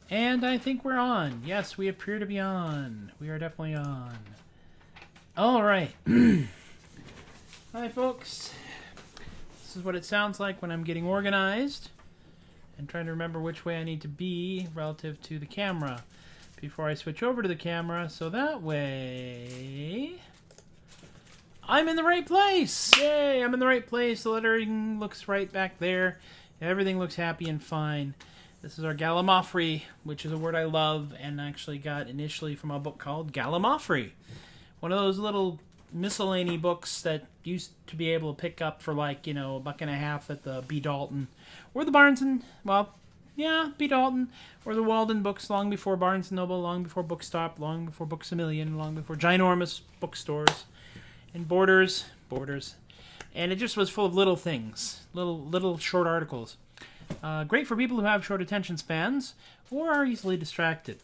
And I think we're on. Yes, we appear to be on. We are definitely on. All right. Hi, folks. This is what it sounds like when I'm getting organized and trying to remember which way I need to be relative to the camera before I switch over to the camera, so that way I'm in the right place. Yay, I'm in the right place. The lettering looks right back there. Everything looks happy and fine. This is our Gallimaufry, which is a word I love and actually got initially from a book called Gallimaufry. One of those little miscellany books that used to be able to pick up for like, $1.50 at the B. Dalton. Or the Barnes and, B. Dalton. Or the Walden books long before Barnes & Noble, long before Bookstop, long before Books A Million, long before ginormous bookstores. And Borders. And it just was full of little things. Little short articles. Great for people who have short attention spans or are easily distracted.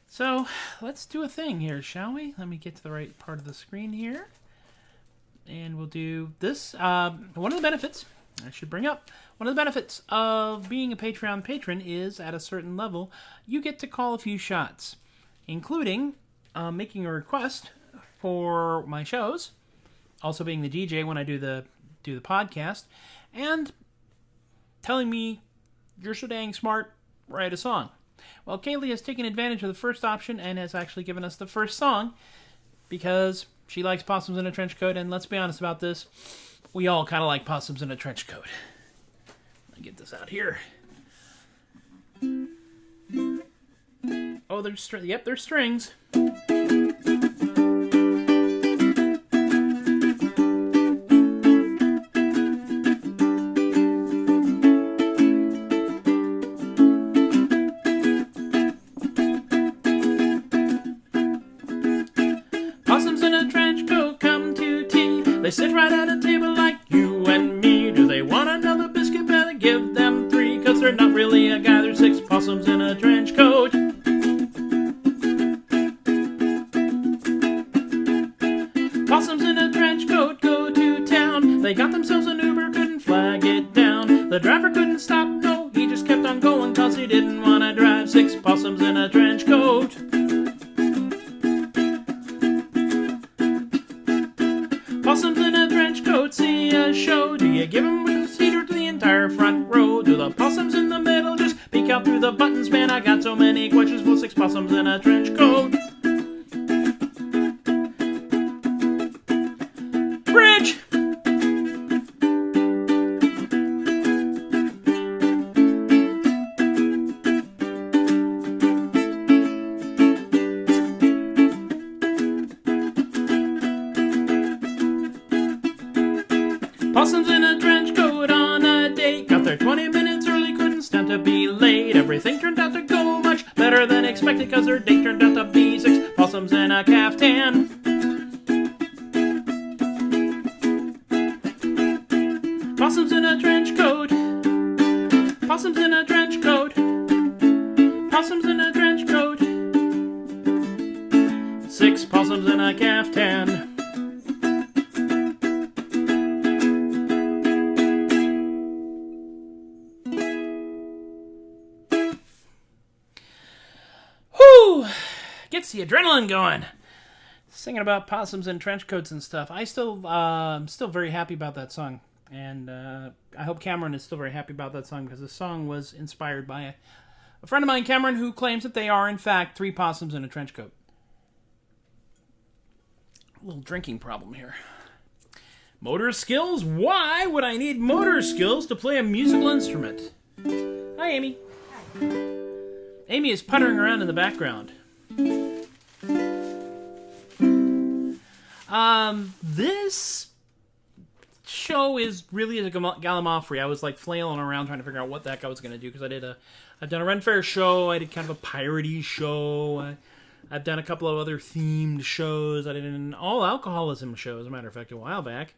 So, let's do a thing here, shall we? Let me get to the right part of the screen here. And we'll do this. One of the benefits, I should bring up, one of the benefits of being a Patreon patron is, at a certain level, you get to call a few shots, including making a request for my shows, also being the DJ when I do the podcast, and telling me, you're so dang smart, write a song. Well, Kayli has taken advantage of the first option and has actually given us the first song because she likes possums in a trench coat, and let's be honest about this, we all kind of like possums in a trench coat. Let me get this out here. Oh, there's strings. They sit right at a table like you and me. Do they want another biscuit? Better give them 3, 'cause they're not really a guy. They're 6 possums in a trench coat. Possums in a trench coat go to town. They got themselves an Uber, couldn't flag it down. The driver couldn't stop, no, he just kept on going 'cause he didn't want to drive. 6 possums in a trench coat. Possums in a trench coat see a show. Do you give them a seat or to the entire front row? Do the possums in the middle just peek out through the buttons? Man, I got so many questions for 6 possums in a trench coat. Bridge! Possums in a trench coat on a date. Got there 20 minutes early, couldn't stand to be late. Everything turned out to go much better than expected, 'cause their date turned out to be 6 possums in a caftan. Possums in a trench coat. Possums in a trench coat. Possums in a trench coat. 6 possums in a caftan. Gets the adrenaline going. Singing about possums and trench coats and stuff. I'm still very happy about that song. And I hope Cameron is still very happy about that song, because the song was inspired by a friend of mine, Cameron, who claims that they are, in fact, 3 possums in a trench coat. A little drinking problem here. Motor skills? Why would I need motor skills to play a musical instrument? Hi, Amy. Hi. Amy is puttering around in the background. This show is really a Gallimaufry. I was like flailing around trying to figure out what the heck I was going to do, because I've done a Ren Fair show, I did kind of a piratey show, I've done a couple of other themed shows, I did an all-alcoholism show, as a matter of fact, a while back.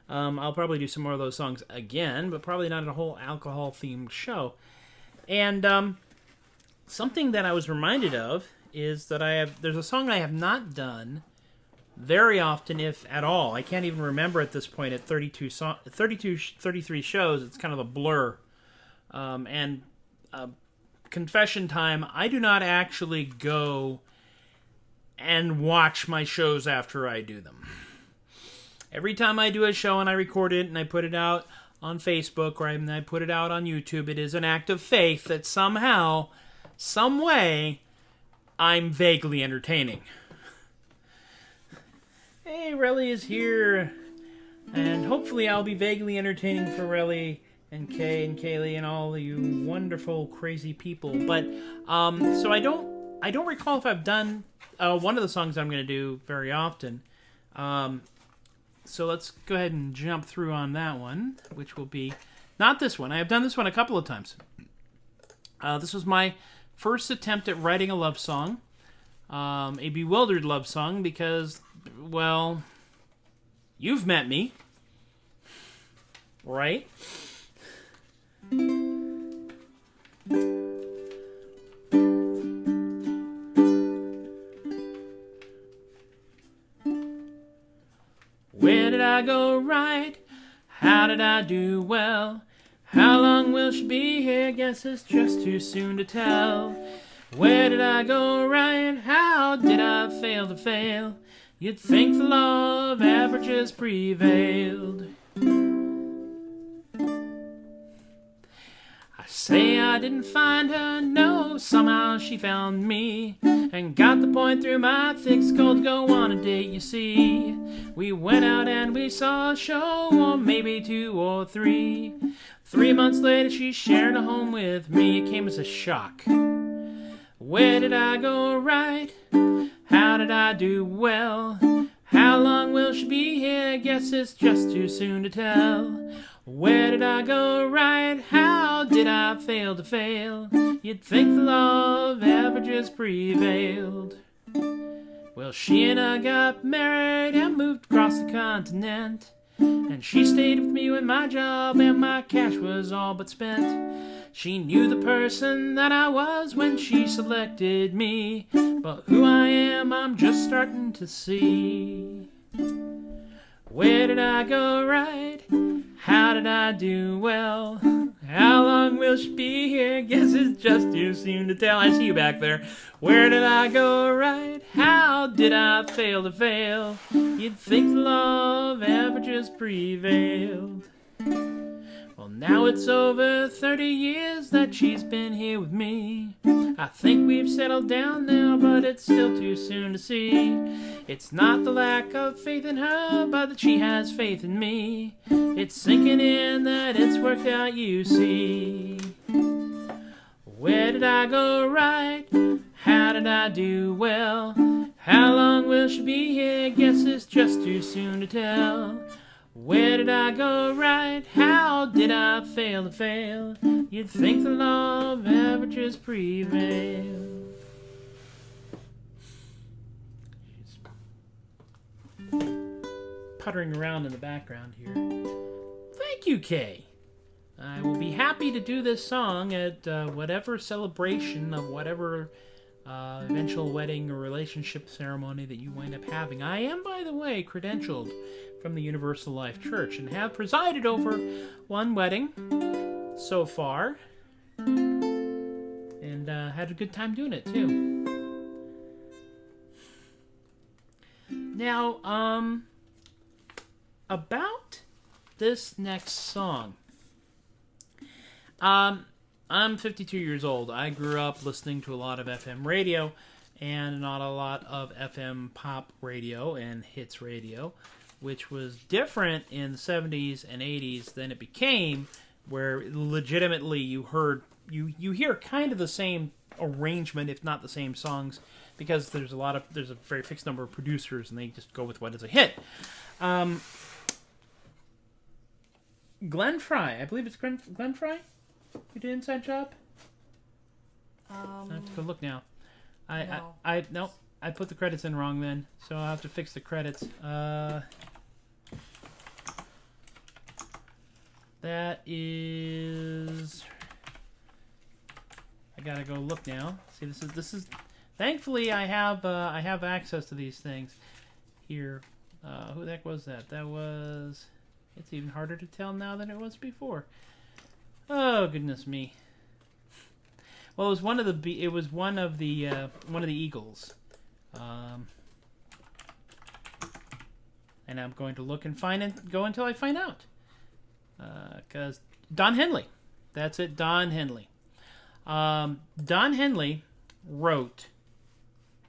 I'll probably do some more of those songs again, but probably not a whole alcohol-themed show. And something that I was reminded of is that there's a song I have not done very often, if at all. I can't even remember at this point at 33 shows. It's kind of a blur. confession time, I do not actually go and watch my shows after I do them. Every time I do a show and I record it and I put it out on Facebook or I put it out on YouTube, it is an act of faith that somehow, some way, I'm vaguely entertaining. Hey, Rellie is here. And hopefully I'll be vaguely entertaining for Rellie and Kay and Kayli and all you wonderful, crazy people. But, so I don't recall if I've done one of the songs I'm going to do very often. So let's go ahead and jump through on that one, which will be not this one. I have done this one a couple of times. This was my first attempt at writing a love song, a bewildered love song, because, well, you've met me, right? Where did I go right? How did I do well? How long will she be here? Guess it's just too soon to tell. Where did I go right? How did I fail to fail? You'd think the law of averages prevailed. I say I didn't find her, no, somehow she found me, and got the point through my thick skull to go on a date, you see. We went out and we saw a show, or maybe 2 or 3. 3 months later she shared a home with me. It came as a shock. Where did I go right? How did I do well? How long will she be here? Guess it's just too soon to tell. Where did I go right? How did I fail to fail? You'd think the law of averages prevailed. Well, she and I got married and moved across the continent, and she stayed with me when my job and my cash was all but spent. She knew the person that I was when she selected me, but who I am I'm just starting to see. Where did I go right? How did I do well? How long will she be here? Guess it's just too soon to tell. I see you back there. Where did I go right? How did I fail to fail? You'd think the law of averages prevailed. Well, now it's over 30 years that she's been here with me. I think we've settled down now, but it's still too soon to see. It's not the lack of faith in her, but that she has faith in me. It's sinking in that it's worked out, you see. Where did I go right? How did I do well? How long will she be here? Guess it's just too soon to tell. Where did I go right? How did I fail to fail? You'd think the law of averages prevail. She's puttering around in the background here. Thank you, Kay. I will be happy to do this song at whatever celebration of whatever eventual wedding or relationship ceremony that you wind up having. I am, by the way, credentialed from the Universal Life Church and have presided over one wedding so far, and had a good time doing it too. Now, about this next song. I'm 52 years old. I grew up listening to a lot of FM radio and not a lot of FM pop radio and hits radio, which was different in the 70s and 80s than it became, where legitimately you hear kind of the same arrangement, if not the same songs, because there's a very fixed number of producers and they just go with what is a hit. Glenn Frey, I believe it's Glenn Frey? You did Inside Job? I have to go look now. No, I put the credits in wrong then, so I'll have to fix the credits. That is. I gotta go look now. See, this is. Thankfully, I have access to these things here. Who the heck was that? That was. It's even harder to tell now than it was before. Oh, goodness me. Well, it was one of the Eagles. And I'm going to look and find it. Go until I find out. Because Don Henley. That's it, Don Henley. Don Henley wrote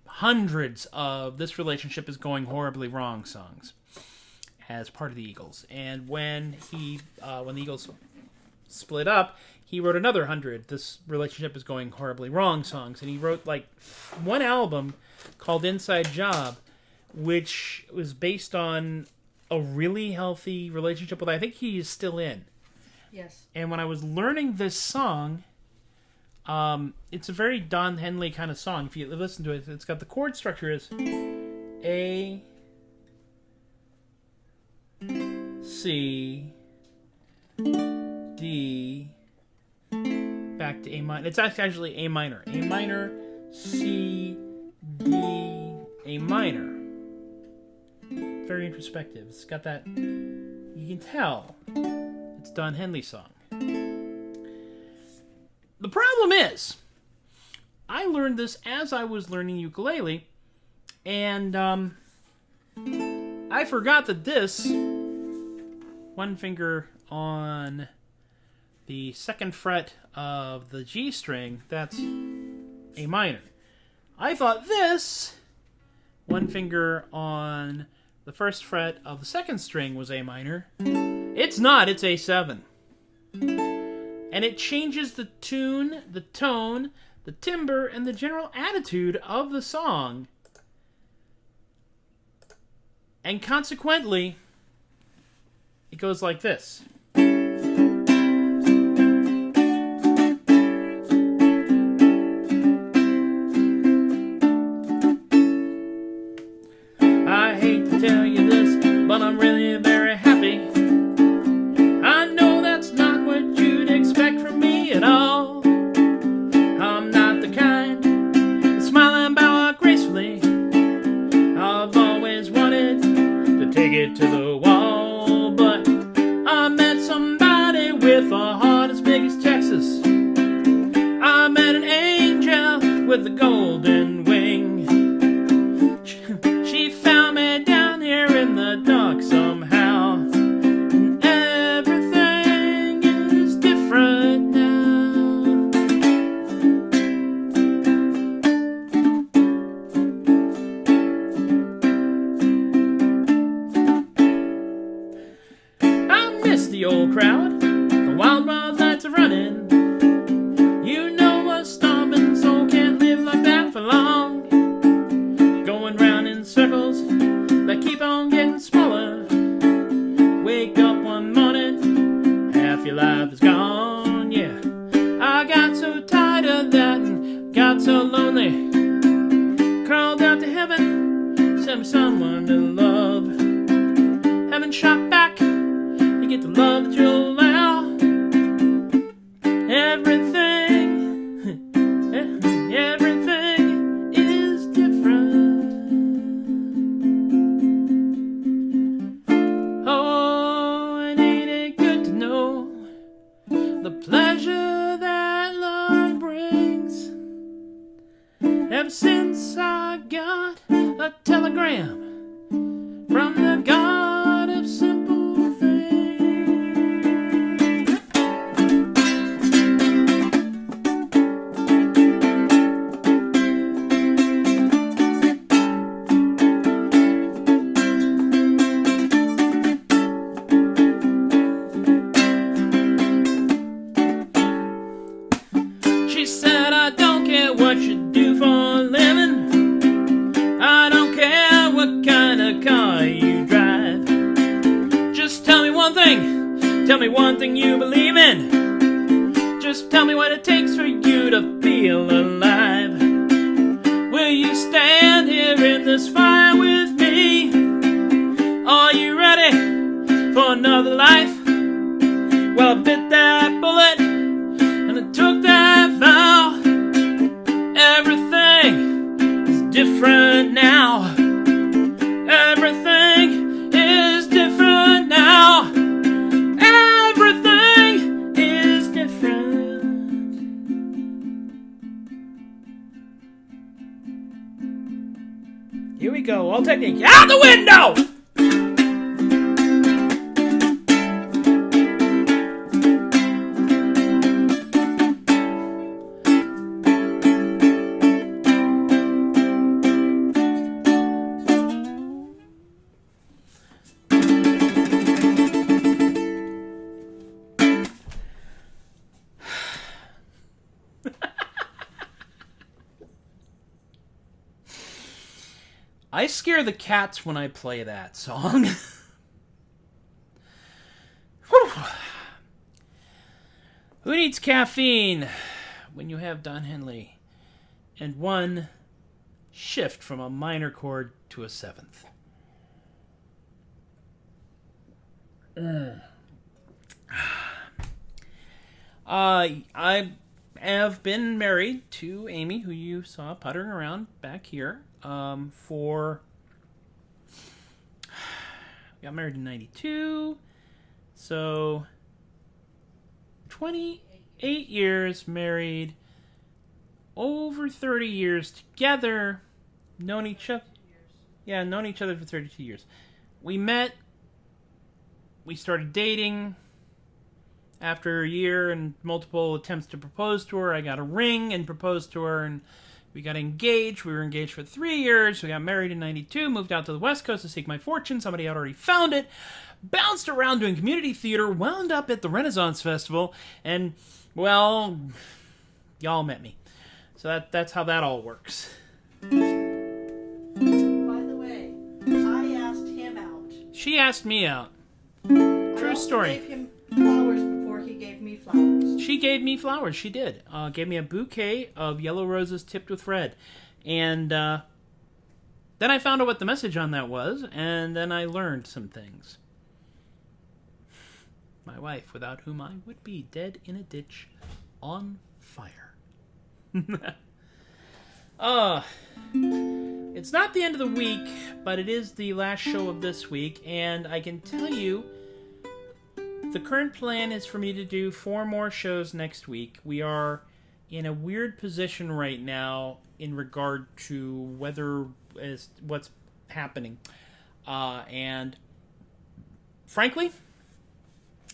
hundreds of "This Relationship Is Going Horribly Wrong" songs as part of the Eagles. And when the Eagles split up, he wrote another 100 "This Relationship Is Going Horribly Wrong" songs. And he wrote like one album called Inside Job, which was based on a really healthy relationship with, I think he is still in. Yes. And when I was learning this song, it's a very Don Henley kind of song. If you listen to it, it's got the chord structure is A, C, D, back to A minor. It's actually A minor. A minor, C, D, A minor. Very introspective. It's got that, you can tell it's Don Henley's song. The problem is, I learned this as I was learning ukulele, and I forgot that this, one finger on the second fret of the G string, that's A minor. I thought this, one finger on the first fret of the second string, was A minor. It's not, it's A7. And it changes the tune, the tone, the timbre, and the general attitude of the song. And consequently, it goes like this. I hate to tell you this, but I'm really very happy. I know that's not what you'd expect from me at all. I'm not the kind to smile and bow out gracefully. I've always wanted to take it to the wall, but I met somebody with a heart as big as Texas. I met an angel with a golden wing. She found me down here in the dark somehow, and everything is different now. I miss the old crowd, the wild nights of running. You know a stomping soul can't live like that for long. Going round in circles that keep on getting smaller. Wake up one morning, half your life is gone, yeah. I got so tired of that and got so lonely. Crawled out to heaven, sent me someone to love. Heaven shot back, you get the love that you'll allow. Everything is different. Oh, and ain't it good to know the pleasure that love brings? Ever since I got a telegram from the God of simple things. She said, I don't care what you do for a living. I don't care what kind of car you drive. Just tell me one thing. Tell me one thing you believe in. Just tell me what it takes for you to feel alive. Will you stand here in this fire with me? Are you ready for another life? Well, I bit that bullet and I took that vow. Everything is different now. Everything is different now. Everything is different. go. All technique. Out the window! I scare the cats when I play that song. Who needs caffeine when you have Don Henley and one shift from a minor chord to a seventh? I have been married to Amy, who you saw puttering around back here. Got married in 92, so 28 years married, over 30 years together, known each other for 32 years. We met, we started dating. After a year and multiple attempts to propose to her, I got a ring and proposed to her, and we got engaged. We were engaged for 3 years. We got married in 92, moved out to the West Coast to seek my fortune. Somebody had already found it. Bounced around doing community theater, wound up at the Renaissance Festival, and, well, y'all met me. So that's how that all works. By the way, I asked him out. She asked me out. True story. I gave him flowers before he gave me flowers. She gave me flowers. She did. Gave me a bouquet of yellow roses tipped with red. And then I found out what the message on that was, and then I learned some things. My wife, without whom I would be dead in a ditch on fire. It's not the end of the week, but it is the last show of this week, and I can tell you the current plan is for me to do 4 more shows next week. We are in a weird position right now in regard to what's happening. And frankly,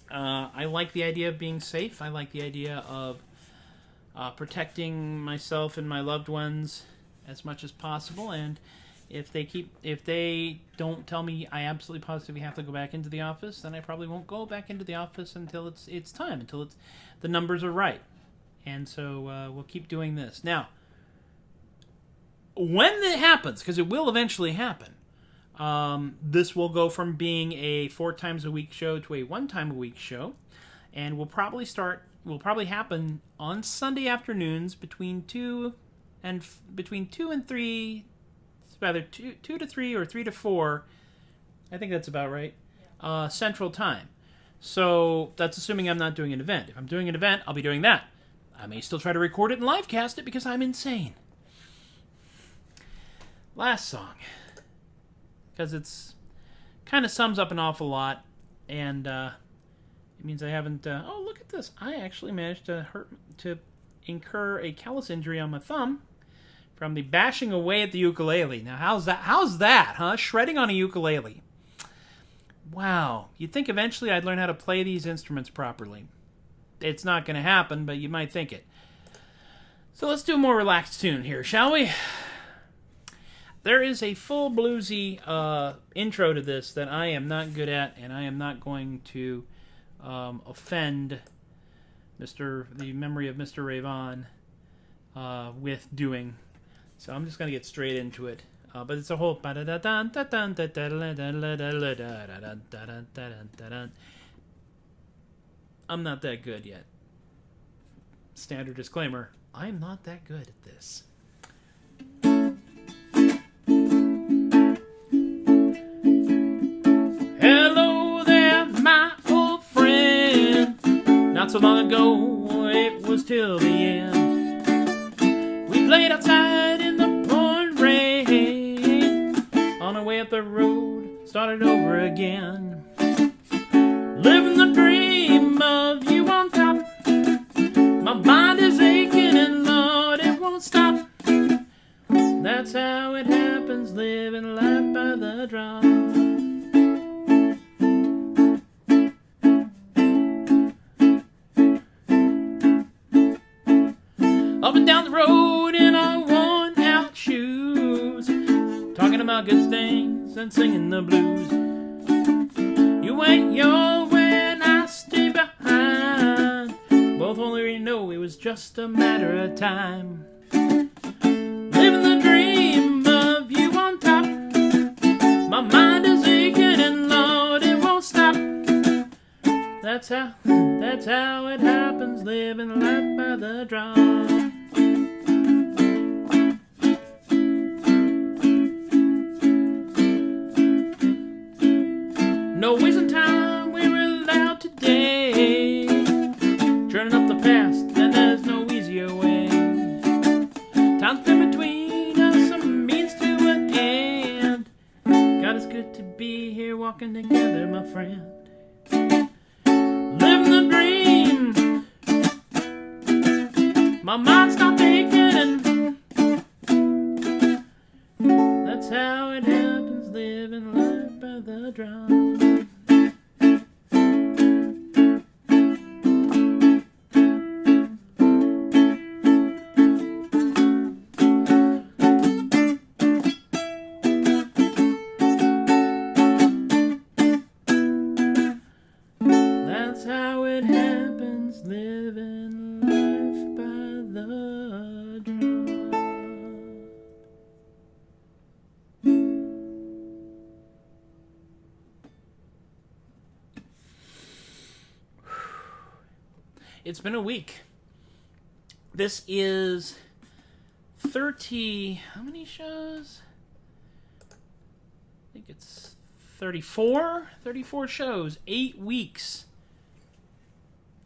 I like the idea of being safe. I like the idea of protecting myself and my loved ones as much as possible. And if they don't tell me I absolutely positively have to go back into the office, then I probably won't go back into the office until it's time, until the numbers are right. And so we'll keep doing this. Now, when it happens, because it will eventually happen, this will go from being a 4 times a week show to a 1 time a week show, and will probably happen on Sunday afternoons between 2 and 3. Either 2 to 3 or 3 to 4. I think that's about right. Central Time. So that's assuming I'm not doing an event. If I'm doing an event, I'll be doing that. I may still try to record it and live cast it because I'm insane. Last song. Because it's kind of sums up an awful lot. And it means I haven't... oh, look at this. I actually managed to incur a callus injury on my thumb from the bashing away at the ukulele. Now, how's that, huh? Shredding on a ukulele. Wow. You'd think eventually I'd learn how to play these instruments properly. It's not going to happen, but you might think it. So let's do a more relaxed tune here, shall we? There is a full bluesy intro to this that I am not good at, and I am not going to offend the memory of Mr. Ray Vaughan with doing. So I'm just going to get straight into it. But it's a whole... I'm not that good yet. Standard disclaimer, I'm not that good at this. Hello there, my old friend. Not so long ago, it was till the end. We played outside in the pouring rain. On our way up the road, started over again. Living the dream of you on top. My mind is aching and Lord, it won't stop. That's how it happens, living life. Up and down the road in our worn-out shoes, talking about good things and singing the blues. You went your way and I stayed behind. Both only know it was just a matter of time. Living the dream of you on top. My mind is aching and Lord, it won't stop. That's how it happens, living life by the drop. No wasting time, we're allowed today. Turning up the past, and there's no easier way. Time's been between us, some means to an end. God, it's good to be here walking together, my friend. Living the dream. My mind stopped aching. That's how it happens, living life by the drum. It's been a week. This is 30... How many shows? I think it's 34? 34 shows. 8 weeks.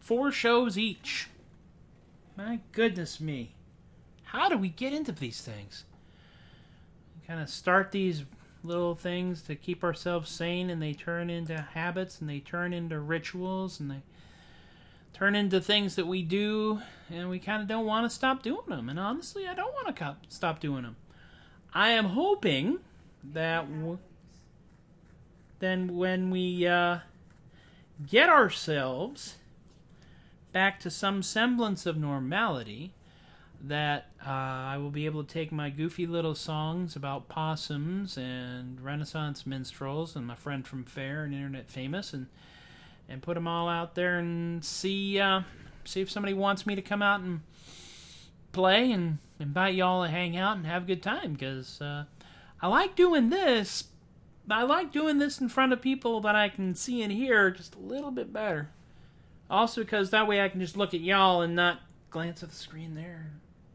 4 shows each. My goodness me. How do we get into these things? We kind of start these little things to keep ourselves sane, and they turn into habits, and they turn into rituals, and they turn into things that we do, and we kind of don't want to stop doing them. And honestly, I don't want to stop doing them. I am hoping that then when we get ourselves back to some semblance of normality, that I will be able to take my goofy little songs about possums and Renaissance minstrels and my friend from Fair and Internet Famous and put them all out there and see if somebody wants me to come out and play and invite y'all to hang out and have a good time, because I like doing this. I like doing this in front of people that I can see and hear just a little bit better. Also because that way I can just look at y'all and not glance at the screen there.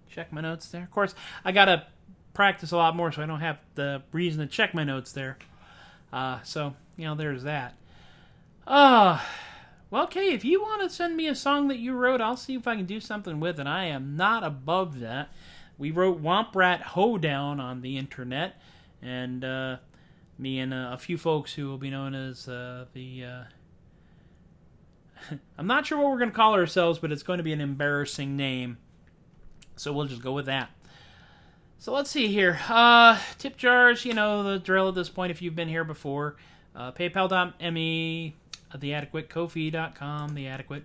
Check my notes there. Of course, I got to practice a lot more so I don't have the reason to check my notes there. So, there's that. Well, Kay, if you want to send me a song that you wrote, I'll see if I can do something with it. I am not above that. We wrote Womp Rat Hoedown on the internet, and me and a few folks who will be known as the... I'm not sure what we're going to call ourselves, but it's going to be an embarrassing name. So we'll just go with that. So let's see here. Tip jars, the drill at this point if you've been here before. PayPal.me, TheAdequate, Ko-fi.com, TheAdequate.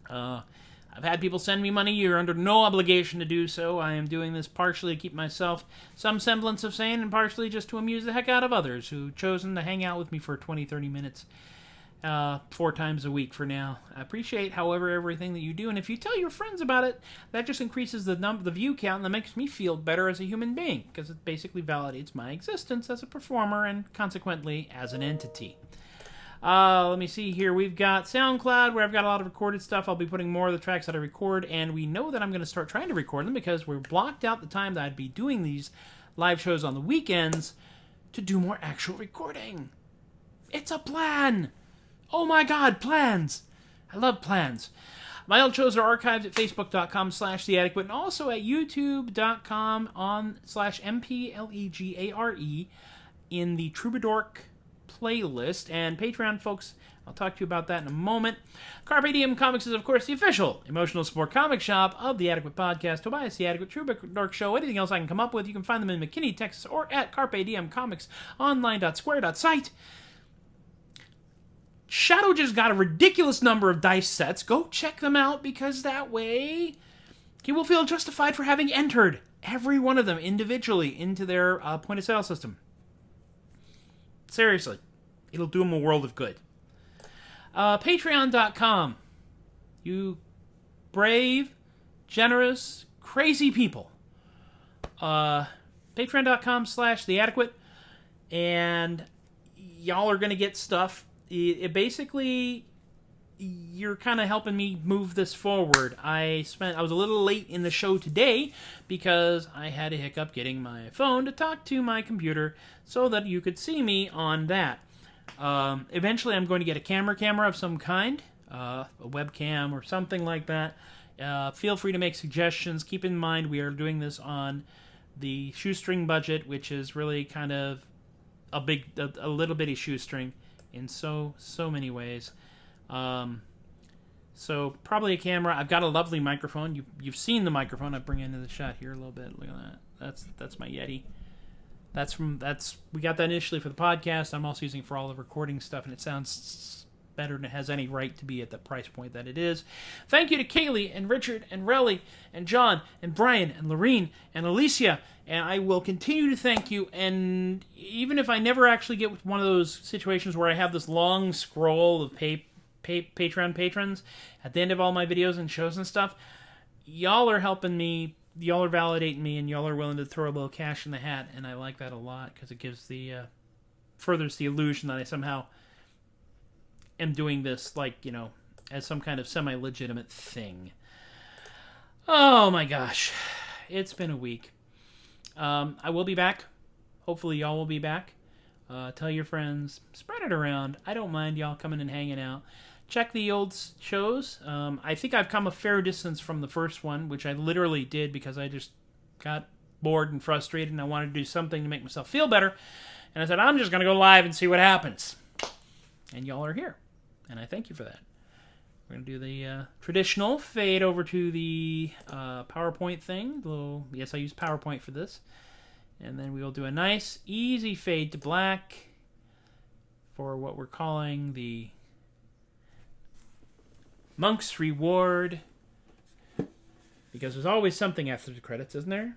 I've had people send me money. You're under no obligation to do so. I am doing this partially to keep myself some semblance of sane and partially just to amuse the heck out of others who've chosen to hang out with me for 20, 30 minutes 4 times a week for now. I appreciate, however, everything that you do, and if you tell your friends about it, that just increases the view count, and that makes me feel better as a human being, because it basically validates my existence as a performer and consequently as an entity. Let me see here. We've got SoundCloud, where I've got a lot of recorded stuff. I'll be putting more of the tracks that I record, and we know that I'm going to start trying to record them because we're blocked out the time that I'd be doing these live shows on the weekends to do more actual recording. It's a plan! Oh my god, plans! I love plans. My old shows are archived at facebook.com/theadequate and also at youtube.com/MPLEGARE in the Troubadork playlist. And Patreon, folks, I'll talk to you about that in a moment. Carpe Diem Comics is, of course, the official emotional support comic shop of The Adequate Podcast. Tobias The Adequate, Troubadork Show, anything else I can come up with, you can find them in McKinney, Texas, or at Carpe Diem Comics online.square.site. Shadow just got a ridiculous number of dice sets. Go check them out, because that way he will feel justified for having entered every one of them individually into their point-of-sale system. Seriously. It'll do him a world of good. Patreon.com. You brave, generous, crazy people. Patreon.com/theadequate. And y'all are going to get stuff. It basically, you're kind of helping me move this forward. I was a little late in the show today because I had a hiccup getting my phone to talk to my computer so that you could see me on that. Eventually I'm going to get a camera of some kind, a webcam or something like that. Feel free to make suggestions. Keep in mind we are doing this on the shoestring budget, which is really kind of a little bitty shoestring in so many ways. So probably a camera. I've got a lovely microphone. You've seen the microphone. I bring it into the shot here a little bit. Look at that. That's my Yeti. We got that initially for the podcast. I'm also using it for all the recording stuff, and it sounds better than it has any right to be at the price point that it is. Thank you to Kayli and Richard and Rellie and John and Brian and Laureen and Alysia, and I will continue to thank you. And even if I never actually get with one of those situations where I have this long scroll of Patreon patrons at the end of all my videos and shows and stuff, y'all are helping me. Y'all are validating me, and y'all are willing to throw a little cash in the hat, and I like that a lot because it gives furthers the illusion that I somehow am doing this, as some kind of semi-legitimate thing. Oh my gosh, it's been a week. I will be back. Hopefully, y'all will be back. Tell your friends, spread it around. I don't mind y'all coming and hanging out. Check the old shows. I think I've come a fair distance from the first one, which I literally did because I just got bored and frustrated and I wanted to do something to make myself feel better. And I said, I'm just going to go live and see what happens. And y'all are here. And I thank you for that. We're going to do the traditional fade over to the PowerPoint thing. Yes, I use PowerPoint for this. And then we will do a nice, easy fade to black for what we're calling the Monk's Reward, because there's always something after the credits, isn't there?